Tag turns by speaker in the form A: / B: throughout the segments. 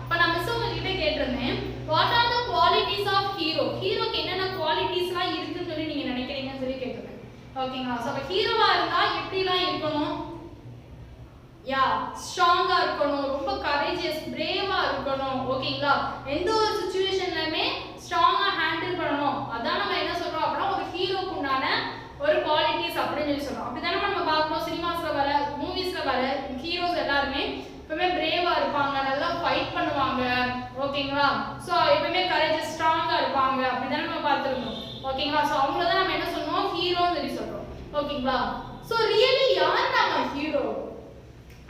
A: இப்போ நான் மிஸ் உங்ககிட்ட கேட்டிருந்தேன், what are the qualities of hero? ஹீரோக்கு என்னென்ன குவாலிட்டிஸ்லாம் இருக்குன்னு சொல்லி நீங்க நினைக்கிறீங்கன்னு சொல்லி கேட்டிருந்தேன். ஓகேங்களா? ஸோ அப்போ ஹீரோவா இருந்தா எப்படிலாம் இருக்கணும்? யா, ஸ்ட்ராங்கா இருக்கணும், ரொம்ப கரேஜியஸ், பிரேவா இருக்கணும். ஓகேங்களா? எந்த ஒரு சிச்சுவேஷன்லயுமே ஸ்ட்ராங்கா ஹேண்டில் பண்ணணும். அதான் நம்ம என்ன சொல்றோம் அப்படின்னா ஒரு ஹீரோக்கு உண்டான ஒரு குவாலிட்டிஸ் அப்படின்னு சொல்லி சொல்றோம். அப்படிதானே நம்ம பார்க்கணும். சினிமாஸ்ல வர, மூவிஸ்ல வர ஹீரோஸ் எல்லாருமே எப்பவுமே பிரேவா இருப்பாங்க, நல்லா ஃபைட் பண்ணுவாங்க. ஓகேங்களா? ஸோ எப்பவுமே கரேஜ் ஸ்ட்ராங்கா இருப்பாங்க. அப்படிதானே நம்ம பார்த்துருக்கோம். ஓகேங்களா? ஸோ அவங்கள தான் நம்ம என்ன சொல்றோம்? ஹீரோன்னு சொல்லி சொல்றோம். ஓகேங்களா? ஸோ ரியலி யார் நம்ம ஹீரோ?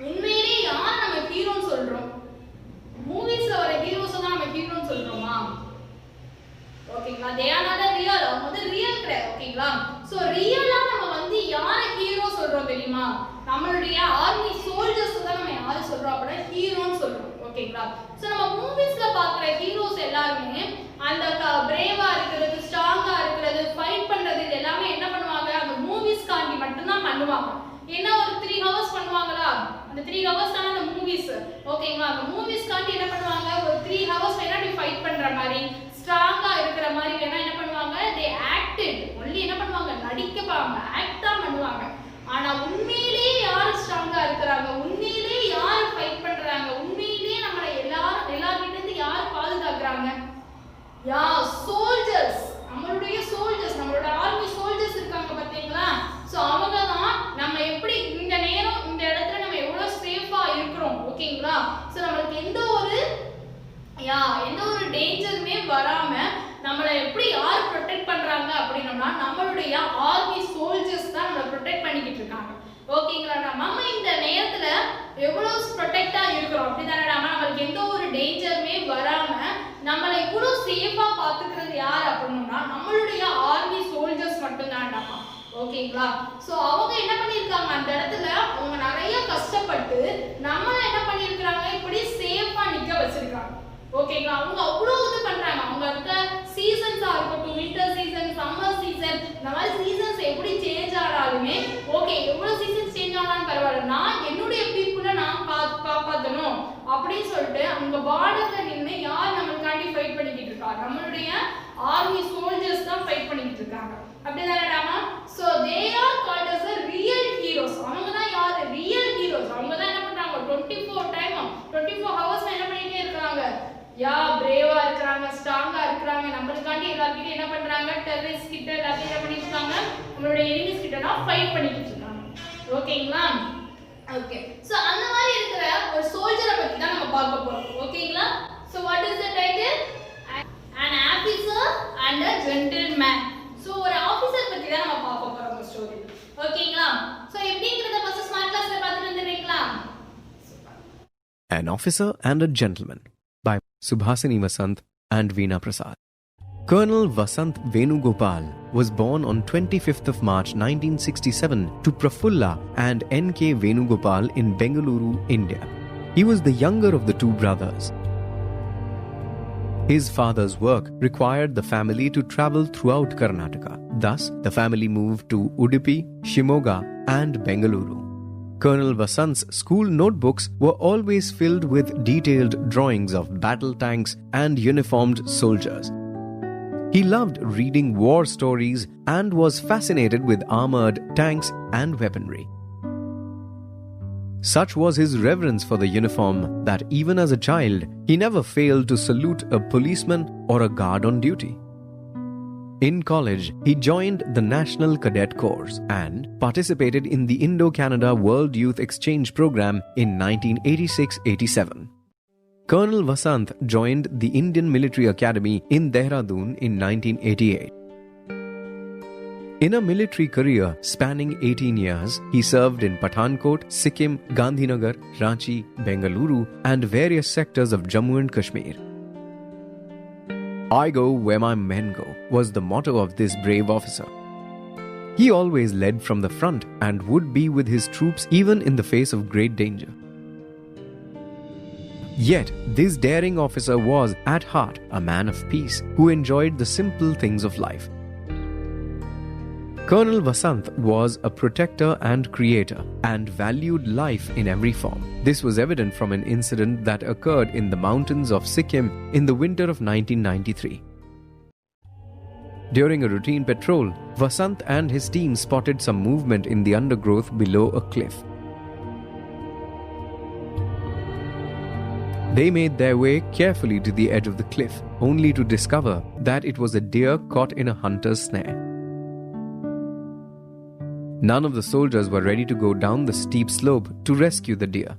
A: உண்மையிலேயே யார் நம்ம ஹீரோன்னு சொல்றோம்? மூவிஸ்ல வர ஹீரோஸ் தான் நம்ம ஹீரோன்னு சொல்றோமா? ஓகேங்களா? They are not real. அவங்க வந்து ரியல் கிடையாது. ஓகேங்களா? சோ ரியலா நம்ம வந்து யார ஹீரோ சொல்றோம் தெரியுமா? நம்மளுடைய ஆர்மி சோல்ஜர்ஸ் தான் நம்ம யாரை சொல்றோம் அப்படின்னா ஹீரோன்னு சொல்றோம். ஓகேங்களா? சோ நம்ம மூவிஸ்ல பாக்குற ஹீரோஸ் எல்லாருமே அந்த பிரேவா இருக்கிறது, ஸ்ட்ராங்கா இருக்கிறது, ஃபைட் பண்றது இது எல்லாமே என்ன பண்ணுவாங்க? அந்த மூவிஸ் காண்டி மட்டும் தான் பண்ணுவாங்க. என்ன ஒரு 3 ஹவர்ஸ் பண்ணுவாங்களா? அந்த 3 ஹவர்ஸ் தான் அந்த மூவிஸ். ஓகேங்களா? அந்த மூவிஸ் காண்டி என்ன பண்ணுவாங்க? ஒரு 3 ஹவர்ஸ் வேணா நீ ஃபைட் பண்ற மாதிரி, ஸ்ட்ராங்கா இருக்கிற மாதிரி வேணா என்ன பண்ணுவாங்க? தே ஆக்டட் ஒன்லி. என்ன பண்ணுவாங்க? நடிக்கப்பாங்க, ஆக்ட் தான் பண்ணுவாங்க. ஆனா உண்மையிலேயே யார் ஸ்ட்ராங்கா இருக்கிறாங்க? உண்மையிலேயே யார் ஃபைட் பண்றாங்க? உண்மையிலேயே நம்மள எல்லார்கிட்ட இருந்து யார் பாதுகாக்கறாங்க? யா, சோல்ஜர்ஸ். நம்மளுடைய சோல்ஜர்ஸ், நம்மளோட ஆர்மி சோல்ஜர்ஸ் இருக்காங்க பாத்தீங்களா? சோ அவங்க தான் நம்ம எப்படி இந்த நேரம் இந்த இடத்துல நம்ம எவ்வளவு சேஃபா இருக்கிறோம். ஓகேங்களா? சோ நமக்கு எந்த ஒரு டேஞ்சருமே வராம நம்மளை எப்படி யார் ப்ரொடெக்ட் பண்றாங்க அப்படின்னா நம்மளுடைய ஆர்மி சோல்ஜர்ஸ் தான் நம்மளை ப்ரொடெக்ட் பண்ணிக்கிட்டு இருக்காங்க. ஓகேங்களா? நம்ம இந்த நேரத்துல எவ்வளவு ப்ரொடெக்டா இருக்கிறோம். அப்படிதானே? நம்மளுக்கு எந்த ஒரு டேஞ்சருமே வராம நம்மளை இவ்வளவு சேஃபா பாத்துக்கிறது யார் அப்படின்னா நம்மளுடைய ஆர்மி சோல்ஜர்ஸ் மட்டும் தான். ஓகேங்களா? சோ அவங்க என்ன பண்ணிருக்காங்க? அந்த இடத்துல அவங்க நிறைய கஷ்டப்பட்டு நம்மள என்ன பண்ணிருக்காங்க? இப்படி சேஃபா நிக்க வச்சிருக்காங்க. ஓகேங்களா? அவங்க அவ்வளவு இது பண்றாங்க. அவங்க இருக்க சீசன்ஸா இருக்கட்டும், வின்டர் சீசன், சம்மர் சீசன், இந்த மாதிரி சீசன்ஸ் எப்படி சேஞ்ச் ஆனாலுமே ஓகே, எவ்வளவு சீசன்ஸ் சேஞ்ச் ஆனாலும் பரவாயில்ல, நான் என்னுடைய பீப்புளை நான் காப்பாற்றணும் அப்படின்னு சொல்லிட்டு அவங்க பார்டர்ல நின்று யார் நம்மளுக்காண்டி ஃபைட் பண்ணிக்கிட்டு இருக்காங்க? நம்மளுடைய ஆர்மி சோல்ஜர்ஸ் தான் ஃபைட் பண்ணிக்கிட்டு இருக்காங்க. அப்படிதானேடாமா? So they are called as a real heroes. அவங்க தான் யாரு? Real heroes. அவங்க தான் என்ன பண்றாங்க? 24 ஹவர்ஸ் என்ன பண்ணிட்டே இருக்காங்க? யா, பிரேவா இருக்காங்க, ஸ்ட்ராங்கா இருக்காங்க. நம்மளுக்காண்டி எல்லார்கிட்டயும் என்ன பண்றாங்க? டெரரிஸ்ட் கிட்ட எல்லாத்தையும் என்ன பண்ணிட்டு இருக்காங்க? நம்மளோட எனிமீஸ் கிட்ட தான் ஃபைட் பண்ணிட்டு இருக்காங்க. ஓகேங்களா? ஓகே. சோ அந்த மாதிரி இருக்கிற ஒரு சோல்ஜரை பத்தி தான் நம்ம பார்க்க போறோம். ஓகேங்களா? So what is the title? An officer and a gentleman. So ஒரு ஆபீசர் பத்தி தான் நம்ம பார்க்க போறோம் இந்த ஸ்டோரி. ஓகேங்களா? சோ எப்படிங்கறத ஃபர்ஸ்ட் ஸ்மார்ட் கிளாஸ்ல பார்த்துட்டு வந்துறீங்களா?
B: An Officer and a Gentleman by Subhasini Vasant and Veena Prasad. Colonel Vasant Venugopal was born on 25th of March 1967 to Prafulla and N.K. Venugopal in Bengaluru, India. He was the younger of the two brothers. His father's work required the family to travel throughout Karnataka. Thus, the family moved to Udupi, Shimoga, and Bengaluru. Colonel Vasant's school notebooks were always filled with detailed drawings of battle tanks and uniformed soldiers. He loved reading war stories and was fascinated with armored tanks and weaponry. Such was his reverence for the uniform that even as a child, he never failed to salute a policeman or a guard on duty. In college, he joined the National Cadet Corps and participated in the Indo-Canada World Youth Exchange Program in 1986-87. Colonel Vasant joined the Indian Military Academy in Dehradun in 1988. In a military career spanning 18 years, he served in Pathankot, Sikkim, Gandhinagar, Ranchi, Bengaluru, and various sectors of Jammu and Kashmir. "I go where my men go" was the motto of this brave officer. He always led from the front and would be with his troops even in the face of great danger. Yet, this daring officer was, at heart, a man of peace who enjoyed the simple things of life. Colonel Vasant was a protector and creator and valued life in every form. This was evident from an incident that occurred in the mountains of Sikkim in the winter of 1993. During a routine patrol, Vasant and his team spotted some movement in the undergrowth below a cliff. They made their way carefully to the edge of the cliff, only to discover that it was a deer caught in a hunter's snare. None of the soldiers were ready to go down the steep slope to rescue the deer.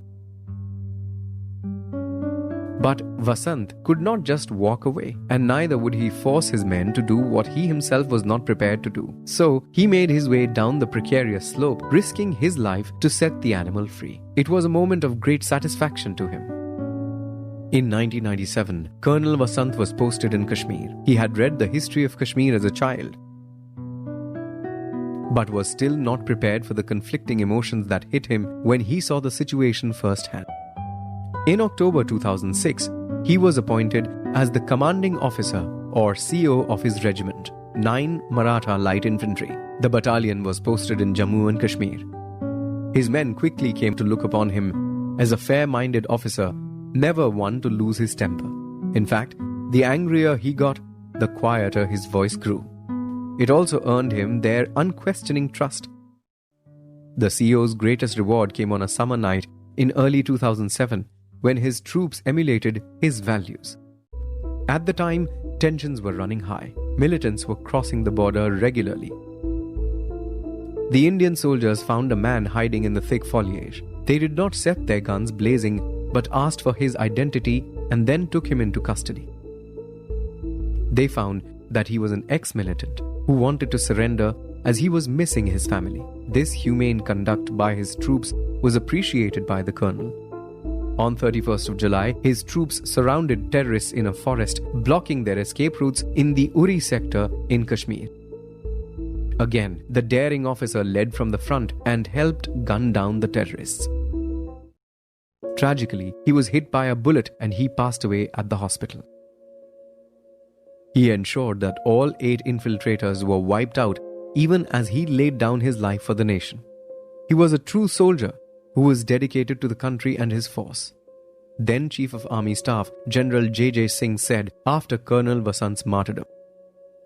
B: But Vasant could not just walk away, and neither would he force his men to do what he himself was not prepared to do. So he made his way down the precarious slope, risking his life to set the animal free. It was a moment of great satisfaction to him. In 1997, Colonel Vasant was posted in Kashmir. He had read the history of Kashmir as a child, but was still not prepared for the conflicting emotions that hit him when he saw the situation firsthand. In October 2006, he was appointed as the commanding officer or CO of his regiment, 9 Maratha Light Infantry. The battalion was posted in Jammu and Kashmir. His men quickly came to look upon him as a fair-minded officer, never one to lose his temper. In fact, the angrier he got, the quieter his voice grew. It also earned him their unquestioning trust. The CO's greatest reward came on a summer night in early 2007 when his troops emulated his values. At the time, tensions were running high. Militants were crossing the border regularly. The Indian soldiers found a man hiding in the thick foliage. They did not set their guns blazing, but asked for his identity and then took him into custody. They found that he was an ex-militant who wanted to surrender as he was missing his family. This humane conduct by his troops was appreciated by the colonel. On 31st of July, his troops surrounded terrorists in a forest, blocking their escape routes in the Uri sector in Kashmir. Again, the daring officer led from the front and helped gun down the terrorists. Tragically, he was hit by a bullet and he passed away at the hospital. He ensured that all 8 infiltrators were wiped out even as he laid down his life for the nation. He was a true soldier who was dedicated to the country and his force. Then Chief of Army Staff General J.J. Singh said after Colonel Vasant's martyrdom,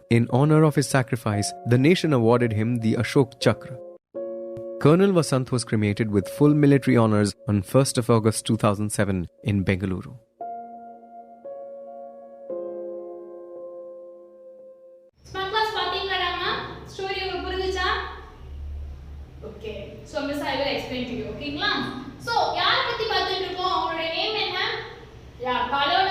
B: in honor of his sacrifice, the nation awarded him the Ashok Chakra. Colonel Vasant was cremated with full military honors on 1st of August 2007 in Bengaluru.
A: So Miss, I will explain to you. Okay, so yaar patti paathiட்டு இருக்கோம் அவரோட name என்ன? Colonel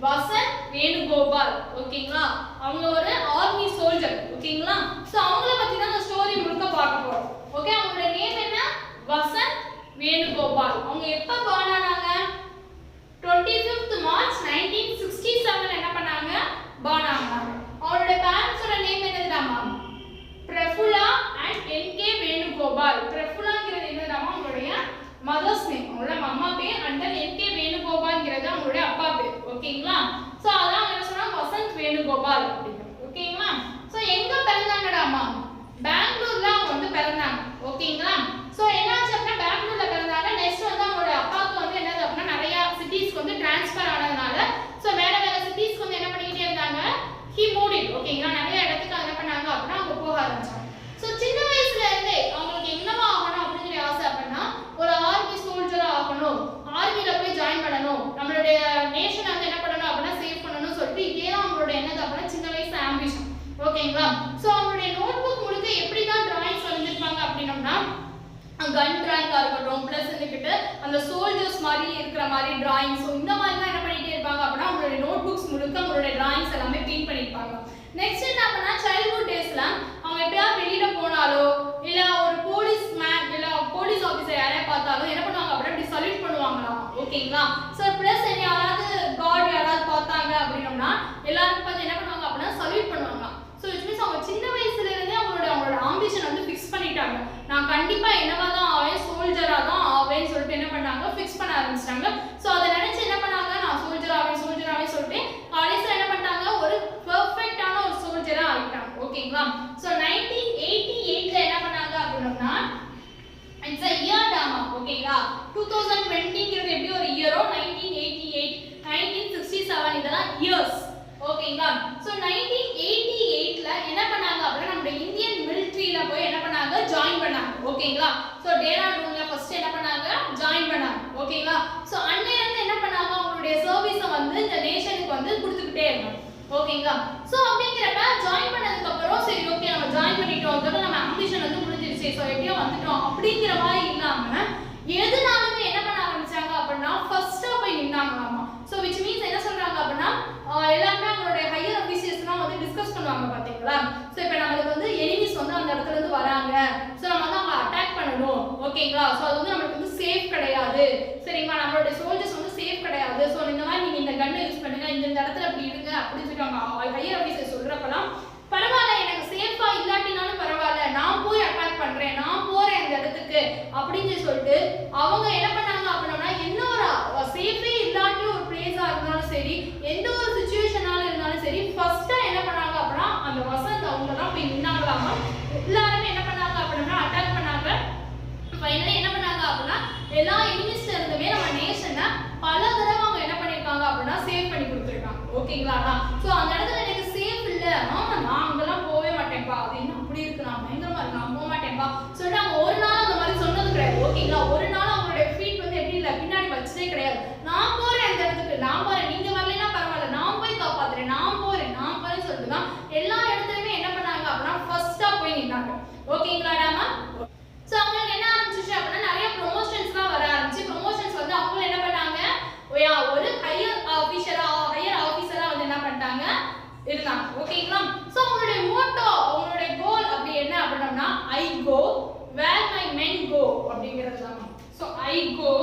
A: Vasant Venugopal. ஓகேங்களா? அவங்க ஒரு army soldier. ஓகேங்களா? So அவங்கள பத்தி தான் இந்த ஸ்டோரி முழுக்க பார்க்க போறோம். ஓகே, அவங்களோட நேம் என்ன? Vasant Venugopal. அவங்க எப்ப born ஆனாங்க? 25th March 1967 என்ன பண்ணாங்க? born ஆனாங்க. அவரோட parents ஓட நேம் என்னதுடாமா? Prafula and N.K. Venugopal. Prafulaங்கிறது என்னதுடாமா? அவங்களுடைய மதர்ஸ் நேம். அவங்களோட அம்மா பேர் and then N.K. Venugopalங்கிறது அவங்களுடைய அப்பா பேர். ஓகேங்களா? சோ அதான் என்ன சொன்னாங்க? வசந்த் வேணுகோபால் அப்படிங்க. ஓகேங்களா? சோ எங்க பிறந்தாங்கடாமா? பெங்களூர்ல அவங்க வந்து பிறந்தாங்க. ஓகேங்களா? சோ என்னாச்சு அப்படினா பெங்களூர்ல பிறந்தாங்க. நெக்ஸ்ட் வந்து அவங்களோட அப்பாக்கு வந்து என்னது அப்படினா நிறைய சிட்டிஸ்க்கு வந்து ட்ரான்ஸ்ஃபர் ஆனதுனால சோ வேற வேற சிட்டிஸ்க்கு வந்து என்ன பண்ணிட்டே இருந்தாங்க? he moved it. ஓகேங்களா? நிறைய இடத்துக்கு என்ன பண்ணாங்க அப்படினா அவங்க போக ஆரம்பிச்சாங்க. சோ சின்ன வயசுல இருந்தே அவங்களுக்கு என்னவா ஆகணும் அப்படிங்கிற ஆசை அப்படினா ஒரு ஆர்மி சோல்ஜரா ஆகணும், ஆர்மில போய் ஜாயின் பண்ணணும், நம்மளுடைய நேஷனை வந்து என்ன பண்ணணும் அப்படினா சேவ் பண்ணனும் சொல்லிட்டு இதே தான் அவங்களோட என்னது அப்படினா சின்ன வயசு ஆம்பிஷன். ஓகேங்களா? சோ அவங்களுடைய நோட்புக் முழுக்க எப்படி தான் டிராயிங்ஸ் வரைஞ்சிருப்பாங்க அப்படினா கன் டிராயிங்கா இருக்கட்டும், பிளஸ் வந்துக்கிட்டு அந்த சோல்ஜர்ஸ் மாதிரி இருக்கிற மாதிரி டிராயிங்ஸ், ஸோ இந்த மாதிரி தான் என்ன பண்ணிட்டே இருப்பாங்க அப்படின்னா அவங்களுடைய நோட் புக்ஸ் முழுக்க அவங்களுடைய டிராயிங்ஸ் எல்லாமே பெயிண்ட் பண்ணியிருப்பாங்க. நெக்ஸ்ட் என்ன அப்படின்னா சைல்ட்ஹுட் டேஸ்ல அவங்க எப்பயாவது வெளியில போனாலோ இல்ல ஒரு போலீஸ் மேன் இல்ல போலீஸ் ஆஃபீஸர் யாரையா பார்த்தாலும் என்ன பண்ணுவாங்க அப்படின்னா இப்படி சல்யூட் பண்ணுவாங்களாம். ஓகேங்களா? ஸோ பிளஸ் யாராவது காட் யாராவது பார்த்தாங்க அப்படின்னோம்னா எல்லாருக்கும் பார்த்து என்ன பண்ணுவாங்க அப்படின்னா சல்யூட் பண்ணுவாங்க. ஸோ இட் மீன்ஸ் அவங்க சின்ன வயசுல இருந்தே அவங்களோட ஆம்பிஷன் வந்து ஃபிக்ஸ் பண்ணிட்டாங்க. நான் கண்டிப்பா என்னவா தான் ஆவேன், சோல்ஜரா தான் ஆவேன்னு சொல்லிட்டு என்ன பண்ணாங்க ஃபிக்ஸ் பண்ண ஆரம்பிச்சிட்டாங்க. ஸோ அதை நினைச்சு என்ன பண்ணாங்க, நான் சோல்ஜர் ஆவேன் சொல்லிட்டு கடைசியில் என்ன பண்ணாங்க ஒரு பெர்ஃபெக்டான ஒரு சோல்ஜரா ஆகிட்டாங்க. ஓகேங்களா? ஸோ 1980 இந்த நேஷனுக்கு வந்து கொடுத்துக்கிட்டே இருக்காங்க. ஓகேங்களா? சோ அப்படிங்கிறப்ப ஜாயின் பண்ணதுக்கு அப்புறம் சரி ஓகே நம்ம ஜாயின் பண்ணிட்டோம், அதோட நம்ம ஆம்பிஷன் வந்து முடிஞ்சிருச்சு, சோ எப்படியோ வந்துட்டோம் அப்படிங்கிற மாதிரி இல்லாம எதுனாலுமே என்ன பண்ண ஆரம்பிச்சாங்க அப்படின்னா ஃபர்ஸ்டா போய் நின்னாங்களாமா. சோ which means என்ன சொல்றாங்க அப்படின்னா எல்லாரும் அவங்களுடைய ஹையர் ஆபீசர்ஸ்லாம் வந்து டிஸ்கஸ் பண்ணுவாங்க பாத்தீங்களா. சோ இப்போ நமக்கு வந்து எனிமீஸ் வந்து அந்த இடத்துல இருந்து வராங்க, சோ நம்ம வந்து அவங்க அட்டாக் பண்ணணும். ஓகேங்களா? சோ அது வந்து நமக்கு வந்து சேஃப் கிடையாது, சரிங்களா, நம்மளுடைய சோல்ஜர்ஸ் வந்து சேஃப் கிடையாது. சோ இந்த மாதிரி நீங்க இந்த கன்னை யூஸ் பண்ணுங்க, இந்த இடத்துல அப்படி இருங்க அப்படின்னு சொல்லிட்டு ஹையர் ஆபீசர் சொல்றப்பலாம் பரவாயில்ல எனக்கு சேஃபா இல்லாட்டினாலும் பரவாயில்ல நான் போய் அட்டாக் பண்றேன், நான் போறேன் அந்த இடத்துக்கு அப்படின்னு சொல்லிட்டு அவங்க என்ன பண்ணாங்க அப்படின்னா என்ன ஒரு சேஃபே இல்லாட்டி ஒரு பிளேஸா இருந்தாலும் சரி, எந்த ஒரு சிச்சுவேஷனால இருந்தாலும் சரி, ஃபர்ஸ்டா என்ன பண்ணாங்க அப்படின்னா அந்த வசந்த் அவங்க தான் போய் நின்னாங்களாமா. எல்லாருமே என்ன பண்ணாங்க அப்படின்னா அட்டாக் பண்ணாங்க. ஃபைனலி என்ன பண்ணாங்க அப்படின்னா எல்லா எனிமீஸ்ல இருந்துமே நம்ம நேஷனை பல தடவை அவங்க என்ன பண்ணிருக்காங்க அப்படின்னா சேவ் பண்ணி கொடுத்துருக்காங்க. ஓகேங்களா? சோ அந்த இடத்துல எனக்கு சேஃப் இல்ல, ஆமா நான் அங்கெல்லாம் போவே மாட்டேன்ப்பா, அது என்ன அப்படி இருக்கு, நான் பயங்கரமா இருக்கு, நான் போக மாட்டேன்ப்பா சொல்லிட்டு அவங்க ஒரு நாள் அந்த மாதிரி சொன்னது கிடையாது. ஓகேங்களா? ஒரு நாள் அவங்களுடைய ஃபீட் வந்து எப்படி இல்ல பின்னாடி வச்சதே கிடையாது. நான் போறேன் அந்த இடத்துக்கு, நான் போறேன், நீங்க வரலைன்னா பரவாயில்ல, நான் போய் காப்பாத்துறேன், நான் போறேன்னு சொல்லிட்டு தான் எல்லா இடத்துலயுமே என்ன பண்ணாங்க அப்படின்னா ஃபர்ஸ்டா போய் நின்னாங்க. ஓகேங்களாடாமா? சோ அவங்களுக்கு என்ன ஆரம்பிச்சிச்சு அப்படின்னா நிறைய ப்ரொமோஷன்ஸ்லாம் வர ஆரம்பிச்சு. ப்ரொமோஷன்ஸ் வந்து அவங்க என்ன பண்ணாங்க ஒரு ஹையர் ஆபீசரா வந்து என்ன பண்ணிட்டாங்க இருந்தாங்க. ஓகேங்களா? சோ அவங்களுடைய மோட்டோ அவங்களுடைய கோல் அப்படி என்ன அப்படின்னா I go where my men go அப்படிங்கிறது தான். So I go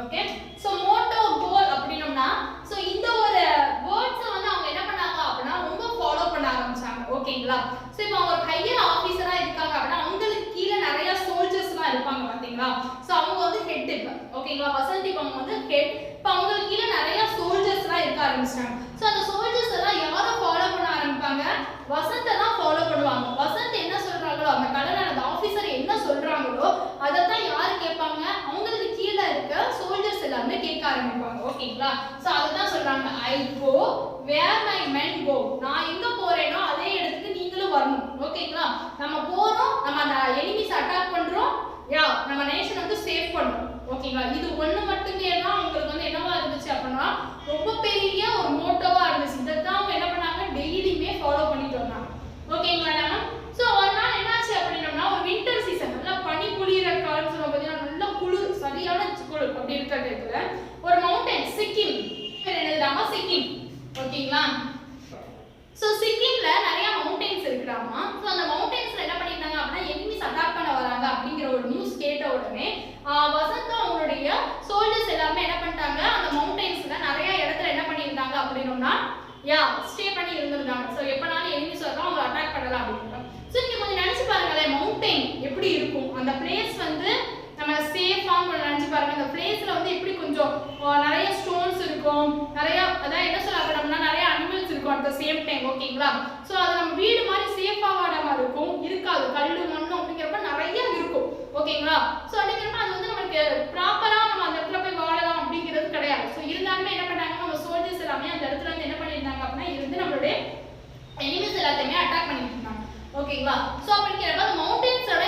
A: okay. So motto goal அப்படினா சோ இந்த ஒரு வேர்ட்ஸ் வந்து அவங்க என்ன பண்ணாங்க அப்படினா ரொம்ப ஃபாலோ பண்ண ஆரம்பிச்சாங்க. ஓகேங்களா? சோ இப்போ அவங்க ஒரு ஹையர் ஆபீசரா இருக்காங்க அப்படினா அவங்களுக்கு கீழ நிறைய சோல்ஜர்ஸ்லாம் இருப்பாங்க பாத்தீங்களா. சோ அவங்க வந்து ஹெட் இப்ப ஓகேங்களா வசந்த் இப்போ அவங்க வந்து ஹெட். இப்போ அவங்களுக்கு கீழ நிறைய சோல்ஜர்ஸ்லாம் இருக்க ஆரம்பிச்சாங்க. சோ அந்த சோல்ஜர்ஸ் எல்லாம் யாரை ஃபாலோ பண்ண ஆரம்பிப்பாங்க? வசந்தை தான் ஃபாலோ பண்ணுவாங்க. வசந்த் என்ன சொல்றாங்களோ அந்த கலர் அந்த ஆபீசர் என்ன சொல்றாங்களோ அதை தான் யாரு கேட்பாங்க? அவங்களுக்கு கீழ இருக்க சோல்ஜர்ஸ் எல்லாமே கேட்க ஆரம்பிப்பாங்க. ஓகேங்களா? சோ அதுதான் சொல்றாங்க ஐ go where my men go. நான் எங்க போறேனோ அதே இடத்துக்கு நீங்களும் வரணும். ஓகேங்களா? நம்ம போறோம், நம்ம அந்த எனிமீஸ் அட்டாக் பண்றோம், யா நம்ம நேஷன் வந்து சேவ் பண்றோம். ஓகேங்களா? இது ஒண்ணு மட்டுமே தான் உங்களுக்கு வந்து என்னவா இருந்துச்சு அப்படின்னா ரொம்ப பெரிய ஒரு மோட்டோவா இருந்துச்சு. இதான் அவங்க என்ன பண்ணாங்க டெய்லியுமே ஃபாலோ பண்ணிட்டு வந்தாங்க. ஓகேங்களா? சோ ஒரு நாள் என்னாச்சு அப்படின்னா ஒரு வின்டர் சீசன் நல்லா பனி புளியற காலம் சொல்லுவோம் பாத்தீங்கன்னா நல்ல குளிர் சரியான குளிர் அப்படி இருக்க இடத்துல ஒரு மவுண்டன் சிக்கிம் என்னதுடாமா சிக்கிம். ஓகேங்களா? சோ சிக்கிம்ல நிறைய மவுண்டன்ஸ் இருக்குடாமா. சோ அந்த மவுண்டன்ஸ்ல என்ன பண்ணிட்டாங்க அப்படின்னா எனிமீஸ் அட்டாக் பண்ண வராங்க அப்படிங்கிற ஒரு நியூஸ் கேட்ட உடனே வசந்த் அவங்களுடைய சோல்ஜர்ஸ் எல்லாரும் என்ன பண்ணிட்டாங்க அந்த மவுண்டன்ஸ்ல நிறைய இடத்துல என்ன பண்ணிருந்தாங்க அப்படின்னா யா ஸ்டே பண்ணி இருந்திருந்தாங்க. சோ எப்பனாலும் எனிமீஸ் வரலாம் அவங்க அட்டாக் பண்ணலாம் அப்படின்றாங்க. சோ நீங்க கொஞ்சம் நினைச்சு பாருங்களேன் மவுண்டன் எப்படி இருக்கும், அந்த பிளேஸ் வந்து நம்ம சேஃபா நினைச்சு பாருங்க. அந்த பிளேஸ்ல வந்து எப்படி கொஞ்சம் நிறைய ஸ்டோன்ஸ் இருக்கும், நிறைய அதான் என்ன சொல்லப்படும்னா நிறைய அனிமல்ஸ் இருக்கும் அட் தி சேம் டைம். ஓகேங்களா? சோ அது நம்ம வீடு மாதிரி சேஃபா வாடாம இருக்கும் இருக்காது, கல்லு மண்ணு அப்படிங்கிறப்ப நிறைய இருக்கும். ஓகேங்களா? சோ அப்படிங்கிறப்ப அது வந்து நமக்கு ப்ராப்பரா நம்ம அந்த இடத்துல போய் வாழலாம் அப்படிங்கிறது கிடையாது. சோ இருந்தாலுமே என்ன பண்ணாங்க நம்ம சோல்ஜர்ஸ் எல்லாமே அந்த இடத்துல வந்து என்ன பண்ணிருந்தாங்க அப்படின்னா இருந்து நம்மளுடைய எனிமீஸ் எல்லாத்தையுமே அட்டாக் பண்ணிட்டு இருந்தாங்க. ஓகேங்களா? சோ அப்படிங்கிறப்ப அந்த மவுண்டன்ஸோட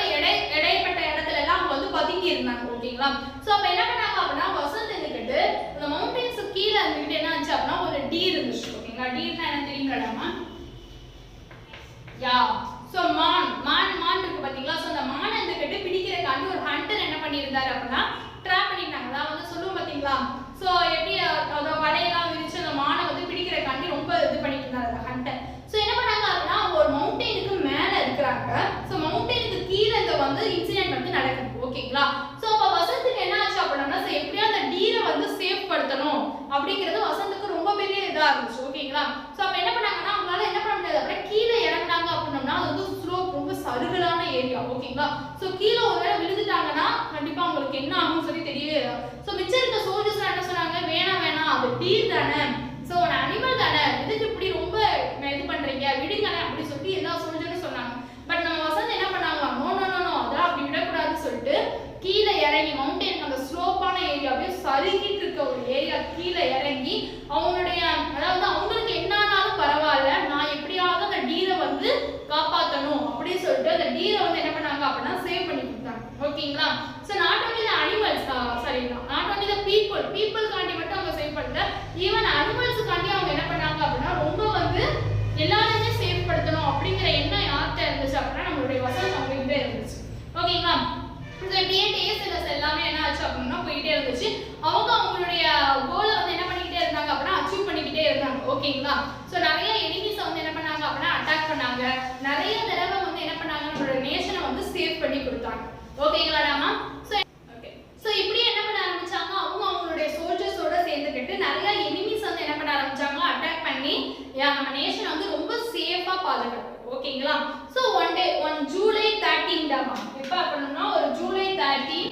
A: இடைப்பட்ட இடத்துல எல்லாம் அவங்க வந்து பதுங்கி இருந்தாங்க. ஓகேங்களா? சோ அப்ப என்ன பண்ணாங்க அப்படின்னா வசந்த் இருந்துட்டு அந்த மவுண்டன்ஸ் கீழ இருந்துட்டு என்ன ஆச்சு அப்படின்னா ஒரு டீர் இருந்துச்சு. ஓகேங்களா? டீர்னா என்ன தெரியுங்களாமா? யா சோ மான் இருக்கு பாத்தீங்களா. சோ அந்த மானை இருந்துட்டு பிடிக்கிறதுக்காண்டி ஒரு ஹண்டர் என்ன பண்ணியிருந்தாரு அப்படின்னா ட்ராப் பண்ணிட்டாங்க. அதான் வந்து சொல்லுவோம் பாத்தீங்களா. சோ எப்படி அந்த வலையெல்லாம் விரிச்சு அந்த மானை வந்து பிடிக்கிறதுக்காண்டி ரொம்ப இது பண்ணிட்டு இருந்தாரு அந்த ஹண்டர். சோ என்ன பண்ணாங்க அப்படின்னா ஒரு மவுண்டனுக்கு மேல இருக்கிறாங்க. சோ மவுண்டனுக்கு கீழ இந்த வந்து இன்சிடென்ட் வந்து நடக்குது. ஓகேங்களா? சோ அப்ப வசந்துக்கு என்ன ஆச்சு அப்படின்னா எப்படியா அந்த டீரை வந்து சேஃப் படுத்தணும் அப்படிங்கிறது வசந்துக்கு ரொம்ப பெரிய இதா இருந்துச்சு. ஓகேங்களா? சோ அப்ப என்ன பண்ணாங்கன்னா அவங்களால என்ன பண்ண முடியாது அப்படின்னா கீழே இறங்குனாங்க அப்படின்னா அது வந்து ஸ்லோப் ரொம்ப சருகலான ஏரியா. ஓகேங்களா? சோ கீழே ஒருவேளை விழுந்துட்டாங்கன்னா கண்டிப்பா அவங்களுக்கு என்ன ஆகும்னு சொல்லி தெரியவே இல்லை. சோ மிச்சம் இருக்க சோல்ஜர்ஸ் என்ன சொன்னாங்க, வேணாம் அது டீர் தானே, சோ ஒரு அனிமல் தானே, எதுக்கு இப்படி ரொம்ப இது பண்றீங்க விடுங்கண்ணே அப்படி சொல்லி எல்லா சோல்ஜரும் சொன்னாங்க. பட் நம்ம வசந்த் என்ன பண்ணாங்க நோ அதெல்லாம் அப்படி விடக்கூடாதுன்னு சொல்லிட்டு கீழே இறங்கி மவுண்டன் அந்த ஸ்லோப்பான ஏரியா அப்படியே சருகிட்டு இருக்க ஒரு ஏரியா கீழே இறங்கி அவங்களுடைய அதாவது அவங்களுக்கு என்ன ஆனாலும் பரவாயில்ல நான் எப்படியாவது அந்த டீரை வந்து காப்பாற்றணும் அப்படின்னு சொல்லிட்டு அந்த டீரை வந்து என்ன பண்ணாங்க அப்படின்னா சேவ் பண்ணி கொடுத்தாங்க. ஓகேங்களா? So not only the animals sorry not only the people காண்டி மட்டும் அவங்க சேவ் பண்ணல, ஈவன் இப்படியே டேஸ் எல்லாமே என்ன ஆச்சு அப்படின்னா போயிட்டே இருந்துச்சு. அவங்க அவங்களுடைய கோலை வந்து என்ன பண்ணிக்கிட்டே இருந்தாங்க அப்படின்னா அச்சீவ் பண்ணிக்கிட்டே இருந்தாங்க. ஓகேங்களா? ஸோ நிறைய எனிமீஸை வந்து என்ன பண்ணாங்க அப்படின்னா அட்டாக் பண்ணாங்க. நிறைய தடவை வந்து என்ன பண்ணாங்க, நம்மளோட நேஷனை வந்து சேவ் பண்ணி கொடுத்தாங்க. ஓகேங்களாடாமா? ஸோ இப்படி என்ன பண்ண ஆரம்பிச்சாங்க, அவங்க அவங்களுடைய சோல்ஜர்ஸோட சேர்ந்துக்கிட்டு நிறைய எனிமீஸ் வந்து என்ன பண்ண ஆரம்பிச்சாங்க, அட்டாக் பண்ணி நம்ம நேஷன் வந்து ரொம்ப சேஃபா பாதுகாப்பு. ஓகேங்களா? ஸோ ஒன் ஜூலை 13 டாமா எப்போ அப்படின்னா ஒரு ஜூலை 13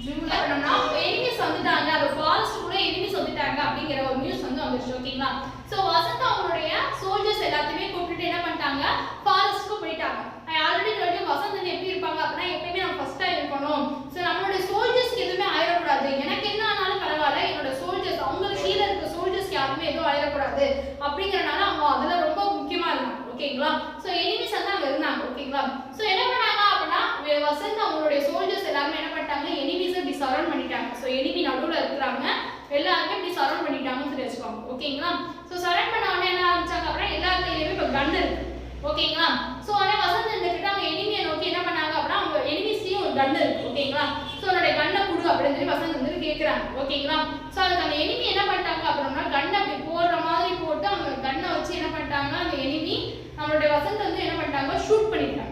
A: ஜூலை அப்படின்னா எனிமீஸ் வந்துட்டாங்க, அந்த ஃபாரஸ்ட் கூட எனிமீஸ் வந்துட்டாங்க அப்படிங்கிற ஒரு நியூஸ் வந்து வந்துருச்சு. ஓகேங்களா? ஸோ வசந்த் அவங்களுடைய சோல்ஜர்ஸ் எல்லாத்தையுமே கூப்பிட்டு என்ன பண்ணிட்டாங்க, ஃபாரஸ்ட்க்கு போயிட்டாங்க. ஆல்ரெடி வசந்த் வந்து எப்படி இருப்பாங்க அப்படின்னா எப்பயுமே நம்ம ஃபர்ஸ்டா இருக்கணும். ஸோ நம்மளுடைய சோல்ஜர்ஸ்க்கு எதுவுமே ஆயிடக்கூடாது, எனக்கு என்ன ஆனாலும் பரவாயில்ல, என்னோட சோல்ஜர்ஸ் அவங்களுக்கு கீழே இருக்க சோல்ஜர்ஸ்க்கு யாருமே எதுவும் ஆயிடக்கூடாது அப்படிங்கறனால அவங்க அதுல ரொம்ப முக்கியமா இருந்தாங்க. ஓகேங்களா? ஸோ எனிமீஸ் வந்து அங்க இருந்தாங்க. ஓகேங்களா? ஸோ என்ன பண்ணாங்க அப்படின்னா வசந்த் அவங்களுடைய சோல்ஜர்ஸ் எல்லாருமே என்ன பண்ணிட்டாங்க, எனிமீஸை இப்படி சரௌண்ட் பண்ணிட்டாங்க. ஸோ எனிமி நடுவில் இருக்கிறாங்க, எல்லாருமே இப்படி சரௌண்ட் பண்ணிட்டாங்கன்னு சொல்லி வச்சுக்கோங்க. ஓகேங்களா? ஸோ சரௌண்ட் பண்ண உடனே என்ன ஆரம்பிச்சாங்க அப்படின்னா எல்லா கையிலுமே இப்போ கன் இருக்கு. ஓகேங்களா? ஸோ உடனே வசந்த் இருந்துக்கிட்டு அவங்க எனிமியை நோக்கி என்ன பண்ணாங்க அப்படின்னா அவங்க எனிமிஸ்லயும் ஒரு கன் இருக்கு. ஓகேங்களா? ஸோ உன்னோட கண்ணை கொடு அப்படின்னு சொல்லி வசந்த் வந்து கேட்குறாங்க. ஓகேங்களா? ஸோ அதுக்கு அந்த எனிமி என்ன பண்ணிட்டாங்க அப்படின்னா கண்ணை அப்படி போடுற மாதிரி போட்டு அவங்க கண்ணை வச்சு என்ன பண்ணிட்டாங்க, அந்த எனிமி நம்மளுடைய வசந்த் வந்து என்ன பண்ணிட்டாங்க, ஷூட் பண்ணிட்டாங்க.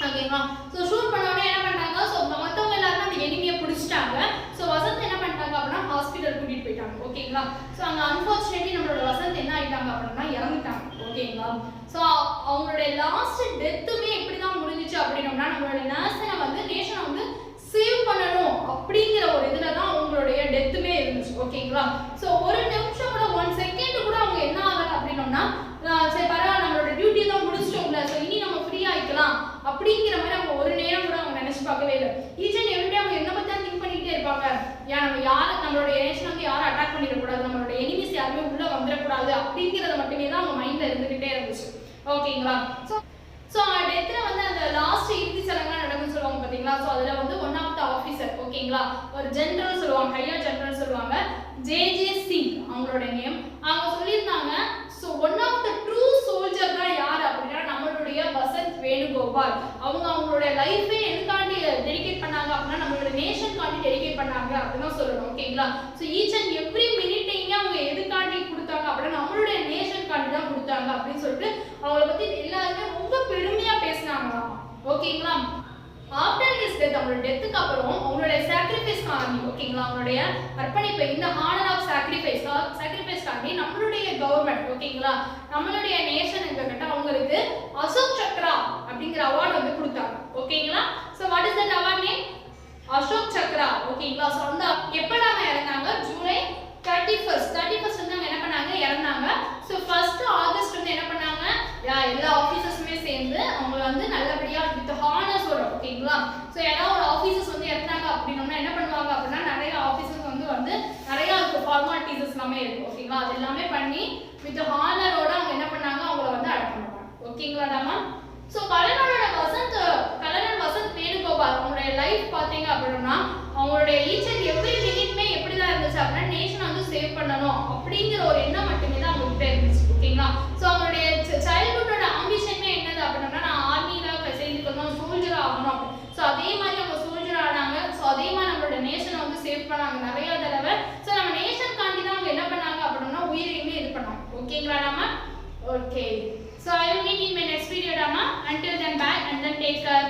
A: ஓகேங்களா? ஸோ ஷூட் பண்ண உடனே என்ன பண்ணிட்டாங்க, ஸோ மற்றவங்க எல்லாரும் அந்த எனிமியை பிடிச்சிட்டாங்க. ஸோ வசந்த் என்ன பண்ணிட்டாங்க அப்படின்னா ஹாஸ்பிட்டல் கூட்டிட்டு போயிட்டாங்க. ஓகேங்களா? ஸோ அங்கே அன்ஃபார்ச்சுனேட்லி நம்மளோட வசந்த் என்ன ஆயிட்டாங்க அப்படின்னா இறந்துட்டாங்க. ஓகேங்களா? ஸோ அவங்களுடைய லாஸ்ட் டெத்துமே எப்படிதான் முடிஞ்சிச்சு அப்படின்னோம்னா நம்மளுடைய நேஷனை வந்து சேவ் பண்ணணும் அப்படிங்கிற ஒரு இதுல தான் அவங்களுடைய டெத்துமே இருந்துச்சு. ஓகேங்களா? ஸோ ஒரு நிமிஷம் கூட 1 செகண்ட் கூட அவங்க என்ன ஆகல அப்படின்னோம்னா சரி பரவாயில்ல நம்மளோட டியூட்டி தான் முடிச்சிட்டோம்ல, ஸோ இனி நம்ம ஃப்ரீ ஆயிக்கலாம் அப்படிங்கிற மாதிரி அவங்க ஒரு நேரம் கூட அவங்க நினைச்சு பார்க்கவே இல்லை. ஈச் அண்ட் எவ்ரி டே அவங்க என்ன பத்தி தான் திங்க் பண்ணிக்கிட்டே இருப்பாங்க, நம்மளுடைய நேஷன் வந்து யாரும் அட்டாக் பண்ணிடக்கூடாது, நம்மளோட எனிமீஸ் யாருமே உள்ள வந்துடக்கூடாது அப்படிங்கிறத மட்டுமே தான் அவங்க மைண்ட்ல இருந்துகிட்டே இருந்துச்சு. ஓகேங்களா? ஸோ டெத்ல வந்து அந்த லாஸ்ட் இறுதி சடங்கு நடக்கும்னு சொல்லுவாங்க பாத்தீங்களா? ஸோ அதுல வந்து ஒன் ஆஃப் த ஆஃபீஸர், ஓகேங்களா, ஒரு ஜெனரல் சொல்லுவாங்க, ஹையர் ஜெனரல் சொல்லுவாங்க, ஜே சிங் அவங்களோட நேம். அவங்க சொல்லியிருந்தாங்க so one of the true soldier தான் யார் அப்படின்னா நம்மளுடைய வசந்த் வேணுகோபால். அவங்க அவங்களுடைய லைஃபே எதுக்காண்டி டெடிகேட் பண்ணாங்க அப்படின்னா நம்மளோட நேஷனுக்காண்டி டெடிகேட் பண்ணாங்க அப்படின்னு சொல்லணும். ஓகேங்களா? ஸோ ஈச் அண்ட் எவ்ரி மினிட்டையுமே அவங்க எதுக்காண்டி கொடுத்தாங்க அப்படின்னா நம்மளுடைய நேஷனுக்காண்டி தான் கொடுத்தாங்க அப்படின்னு சொல்லிட்டு அவங்கள பத்தி எல்லாருமே ரொம்ப பெருமையா பேசினாங்களாம். ஓகேங்களா? ஆஃப்டர் ஹிஸ் டெத், அவங்களோட டெத்துக்கு அப்புறம் அவங்களுடைய சாக்ரிஃபைஸ் காண்டி, ஓகேங்களா, அவங்களுடைய அர்ப்பணிப்பு, இந்த ஹானர் ஆஃப் சாக்ரிஃபைஸ் காண்டி நம்மளுடைய கவர்மெண்ட், ஓகேங்களா, நம்மளுடைய நேஷன் கிட்ட அவங்களுக்கு அசோக் சக்ரா அப்படிங்கிற அவார்டு வந்து கொடுத்தாங்க. ஓகேங்களா? So what is that award name? Ashok Chakra. ஓகேங்களா? ஸோ அந்த எப்படாம இறந்தாங்க? ஜூலை 31 வந்து அவங்க என்ன பண்ணாங்க, இறந்தாங்க. ஸோ 1 ஆகஸ்ட் வந்து என்ன பண்ணாங்க, எல்லா ஆஃபீஸர்ஸுமே சேர்ந்து அவங்க வந்து நல்லபடியா வித் ஹானர்ஸோட, ஓகேங்களா, ஸோ ஏதாவது ஒரு ஆஃபீஸர்ஸ் வந்து இறந்தாங்க அப்படின்னா என்ன பண்ணுவாங்க அப்படின்னா நிறைய ஆஃபீஸர்ஸ் வந்து நிறைய ஃபார்மாலிட்டிஸ் எல்லாமே இருக்கும். ஓகேங்களா? அது எல்லாமே பண்ணி வித் ஹானரோட அவங்க என்ன பண்ணாங்க, அவங்கள வந்து அடக்கம் பண்ணுவாங்க. ஓகேங்களாடாமா? ஸோ கலைஞர் வசந்த் வேணுகோபால் அவங்களுடைய லைஃப் பார்த்தீங்க அப்படின்னா அவங்களுடைய ஈச் அண்ட் எவ்ரி மினிட்மே எப்படிதான் இருந்துச்சு அப்படின்னா நேஷனை வந்து சேவ் பண்ணணும் அப்படிங்கிற ஒரு எண்ணம் மட்டுமே தான் அவங்ககிட்ட இருந்துச்சு. ஓகேங்களா? ஸோ அவங்களுடைய சைல்ட்ஹுட்டோட ஆம்பிஷனே என்னது அப்படின்னா நான் ஆர்மியில சேர்ந்துக்கணும், சோல்ஜர் ஆகணும். ஸோ அதே மாதிரி அவங்க சோல்ஜர் ஆனாங்க. ஸோ அதே மாதிரி நம்மளோட நேஷனை வந்து சேவ் பண்ணாங்க நிறைய தடவை. ஸோ நம்ம நேஷன் காண்டி தான் அவங்க என்ன பண்ணாங்க அப்படின்னா உயிரையுமே இது பண்ணாங்க. ஓகேங்களா நாம? Okay. So I will meet in my next video, Dama. Until then, bye and then take care.